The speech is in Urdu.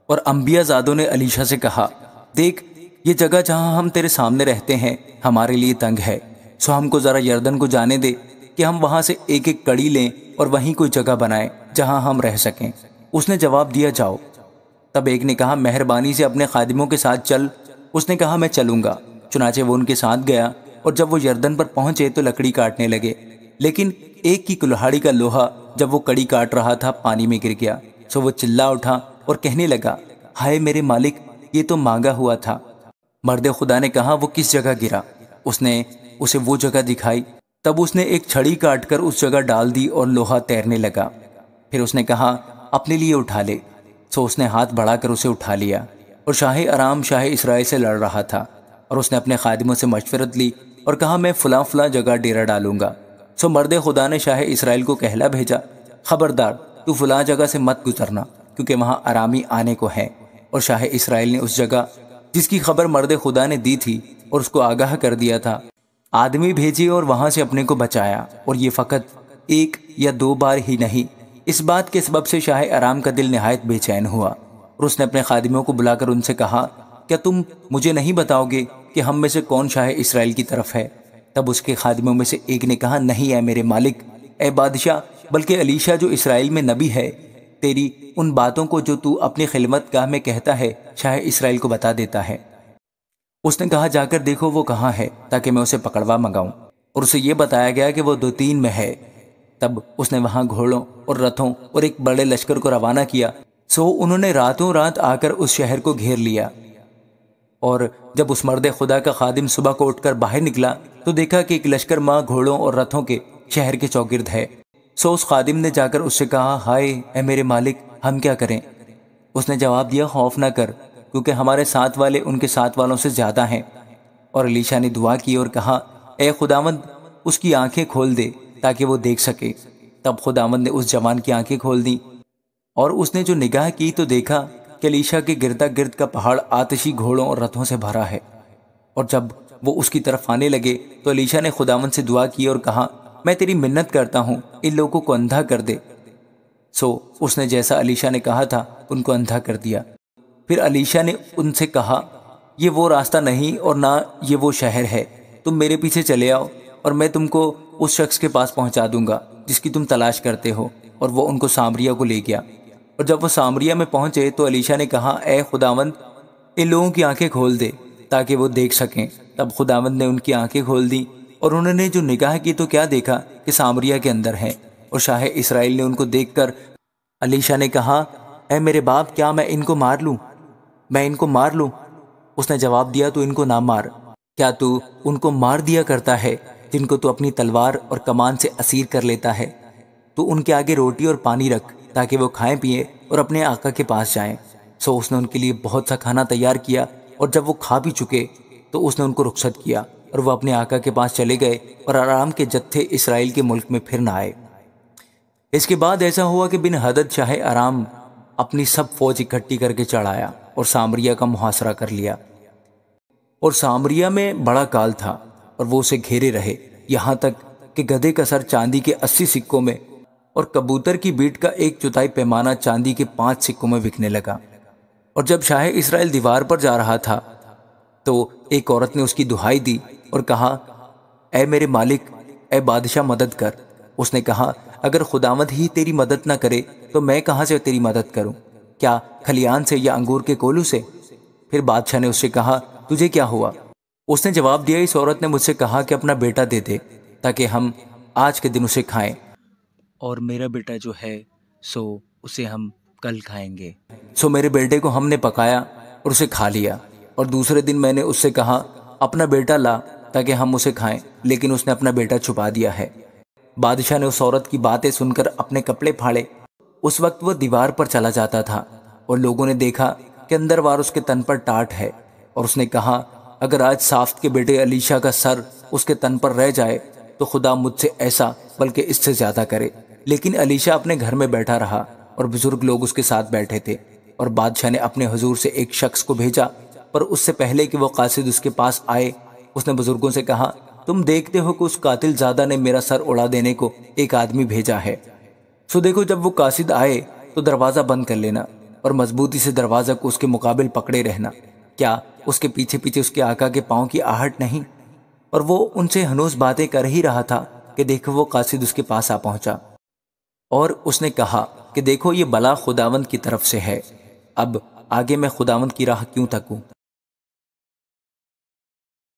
اور انبیاء زادوں نے علیشہ سے کہا، دیکھ یہ جگہ جہاں ہم تیرے سامنے رہتے ہیں ہمارے لیے تنگ ہے، سو ہم کو ذرا یردن کو جانے دے کہ ہم وہاں سے ایک ایک کڑی لیں اور وہیں کوئی جگہ بنائیں جہاں ہم رہ سکیں۔ اس نے جواب دیا، جاؤ۔ تب ایک نے کہا، مہربانی سے اپنے خادموں کے ساتھ چل۔ اس نے کہا، میں چلوں گا۔ چنانچہ وہ ان کے ساتھ گیا، اور جب وہ یردن پر پہنچے تو لکڑی کاٹنے لگے، لیکن ایک کی کلہاڑی کا لوہا جب وہ کڑی کاٹ رہا تھا پانی میں گر گیا، سو وہ چلا اٹھا اور کہنے لگا، ہائے میرے مالک، یہ تو مانگا ہوا تھا۔ مرد خدا نے کہا، وہ کس جگہ گرا؟ اس نے اسے وہ جگہ دکھائی۔ تب اس نے ایک چھڑی کاٹ کر اس جگہ ڈال دی اور لوہا تیرنے لگا۔ پھر اس نے کہا، اپنے لیے اٹھا لے۔ سو اس نے ہاتھ بڑھا کر اسے اٹھا لیا، اور شاہ ارام شاہ اسرائیل سے لڑ رہا تھا، اور اس نے اپنے خادموں سے مشورت لی اور کہا، میں فلاں فلاں جگہ ڈیرا ڈالوں گا۔ سو مرد خدا نے شاہ اسرائیل کو کہلا بھیجا، خبردار تو فلاں جگہ سے مت گزرنا، کیونکہ وہاں آرامی آنے کو ہے۔ اور شاہ اسرائیل نے اس جگہ جس کی خبر مرد خدا نے دی تھی اور اس کو آگاہ کر دیا تھا، آدمی بھیجے اور وہاں سے اپنے کو بچایا، اور یہ فقط ایک یا دو بار ہی نہیں۔ اس بات کے سبب سے شاہ ارام کا دل نہایت بے چین ہوا، اور اس نے اپنے خادموں کو بلا کر ان سے کہا، کیا تم مجھے نہیں بتاؤ گے کہ ہم میں سے کون شاہ اسرائیل کی طرف ہے؟ تب اس کے خادموں میں سے ایک نے کہا، نہیں اے میرے مالک، اے بادشاہ، بلکہ علیشہ جو اسرائیل میں نبی ہے تیری ان باتوں کو جو تو اپنی خلوت گاہ میں کہتا ہے شاہ اسرائیل کو بتا دیتا ہے۔ اس نے کہا، جا کر دیکھو وہ کہاں ہے تاکہ میں اسے پکڑوا منگاؤں، اور اسے یہ بتایا گیا کہ وہ 2-3 میں ہے۔ تب اس نے وہاں گھوڑوں اور رتھوں اور ایک بڑے لشکر کو روانہ کیا، سو انہوں نے راتوں رات آ کر اس شہر کو گھیر لیا۔ اور جب اس مرد خدا کا خادم صبح کو اٹھ کر باہر نکلا تو دیکھا کہ ایک لشکر ماں گھوڑوں اور رتھوں کے شہر کے چوگرد ہے۔ سو اس خادم نے جا کر اس سے کہا، ہائے اے میرے مالک، ہم کیا کریں؟ اس نے جواب دیا، خوف نہ کر، کیونکہ ہمارے ساتھ والے ان کے ساتھ والوں سے زیادہ ہیں۔ اور علیشہ نے دعا کی اور کہا، اے خداوند، اس کی آنکھیں کھول دے تاکہ وہ دیکھ سکے۔ تب خداوند نے اس جوان کی آنکھیں کھول دیں، اور اس نے جو نگاہ کی تو دیکھا کہ علیشہ کے گردا گرد کا پہاڑ آتشی گھوڑوں اور رتھوں سے بھرا ہے۔ اور جب وہ اس کی طرف آنے لگے تو علیشہ نے خداوند سے دعا کی اور کہا، میں تیری منت کرتا ہوں، ان لوگوں کو اندھا کر دے۔ سو اس نے جیسا علیشہ نے کہا تھا ان کو اندھا کر دیا۔ پھر علیشہ نے ان سے کہا، یہ وہ راستہ نہیں اور نہ یہ وہ شہر ہے، تم میرے پیچھے چلے آؤ اور میں تم کو اس شخص کے پاس پہنچا دوں گا جس کی تم تلاش کرتے ہو۔ اور وہ ان کو سامریا کو لے گیا۔ اور جب وہ سامریا میں پہنچے تو علیشہ نے کہا، اے خداوند، ان لوگوں کی آنکھیں کھول دے تاکہ وہ دیکھ سکیں۔ تب خداوند نے ان کی آنکھیں کھول دیں، اور انہوں نے جو نگاہ کی تو کیا دیکھا کہ سامریا کے اندر ہے۔ اور شاہ اسرائیل نے ان کو دیکھ کر علیشہ نے کہا، اے میرے باپ، کیا میں ان کو مار لوں؟ میں ان کو مار لوں؟ اس نے جواب دیا، تو ان کو نہ مار۔ کیا تو ان کو مار دیا کرتا ہے جن کو تو اپنی تلوار اور کمان سے اسیر کر لیتا ہے؟ تو ان کے آگے روٹی اور پانی رکھ تاکہ وہ کھائیں پیئیں اور اپنے آقا کے پاس جائیں۔ سو اس نے ان کے لیے بہت سا کھانا تیار کیا، اور جب وہ کھا بھی چکے تو اس نے ان کو رخصت کیا، اور وہ اپنے آقا کے پاس چلے گئے، اور آرام کے جتھے اسرائیل کے ملک میں پھر نہ آئے۔ اس کے بعد ایسا ہوا کہ بن ہدد شاہ آرام اپنی سب فوج اکٹھی کر کے چڑھ آیا اور سامریا کا محاصرہ کر لیا۔ اور سامریا میں بڑا کال تھا، اور وہ اسے گھیرے رہے، یہاں تک کہ گدھے کا سر چاندی کے 80 سکوں میں اور کبوتر کی بیٹ کا 1/4 پیمانہ چاندی کے 5 سکوں میں بکنے لگا۔ اور جب شاہ اسرائیل دیوار پر جا رہا تھا تو ایک عورت نے اس کی دہائی دی اور کہا، اے میرے مالک، اے بادشاہ، مدد کر۔ اس نے کہا، اگر خداوند ہی تیری مدد نہ کرے تو میں کہاں سے تیری مدد کروں؟ کیا کھلیان سے یا انگور کے کولو سے؟ پھر بادشاہ نے اس سے کہا، تجھے کیا ہوا؟ اس نے جواب دیا، اس عورت نے مجھ سے کہا کہ اپنا بیٹا دے دے تاکہ ہم آج کے دن اسے کھائیں، اور میرا بیٹا جو ہے سو اسے ہم کل کھائیں گے۔ سو میرے بیٹے کو ہم نے پکایا اور اسے کھا لیا، اور دوسرے دن میں نے اس سے کہا، اپنا بیٹا لا تاکہ ہم اسے کھائیں، لیکن اس نے اپنا بیٹا چھپا دیا ہے۔ بادشاہ نے اس عورت کی باتیں سن کر اپنے کپڑے پھاڑے۔ اس وقت وہ دیوار پر چلا جاتا تھا، اور لوگوں نے دیکھا کہ اندر وار اس کے تن پر ٹاٹ ہے، اور اس نے کہا، اگر آج صافت کے بیٹے علیشہ کا سر اس کے تن پر رہ جائے تو خدا مجھ سے ایسا بلکہ اس سے زیادہ کرے۔ لیکن علیشہ اپنے گھر میں بیٹھا رہا، اور بزرگ لوگ اس کے ساتھ بیٹھے تھے۔ اور بادشاہ نے اپنے حضور سے ایک شخص کو بھیجا، پر اس سے پہلے کہ وہ قاصد اس کے پاس آئے، اس نے بزرگوں سے کہا، تم دیکھتے ہو کہ اس قاتل زادہ نے میرا سر اڑا دینے کو ایک آدمی بھیجا ہے، سو دیکھو جب وہ قاصد آئے تو دروازہ بند کر لینا، اور مضبوطی سے دروازہ کو اس کے مقابل پکڑے رہنا۔ کیا اس کے پیچھے پیچھے اس کے آقا کے پاؤں کی آہٹ نہیں؟ اور وہ ان سے ہنوز باتیں کر ہی رہا تھا کہ دیکھو وہ قاصد اس کے پاس آ پہنچا، اور اس نے کہا کہ دیکھو یہ بلا خداوند کی طرف سے ہے، اب آگے میں خداوند کی راہ کیوں تکوں؟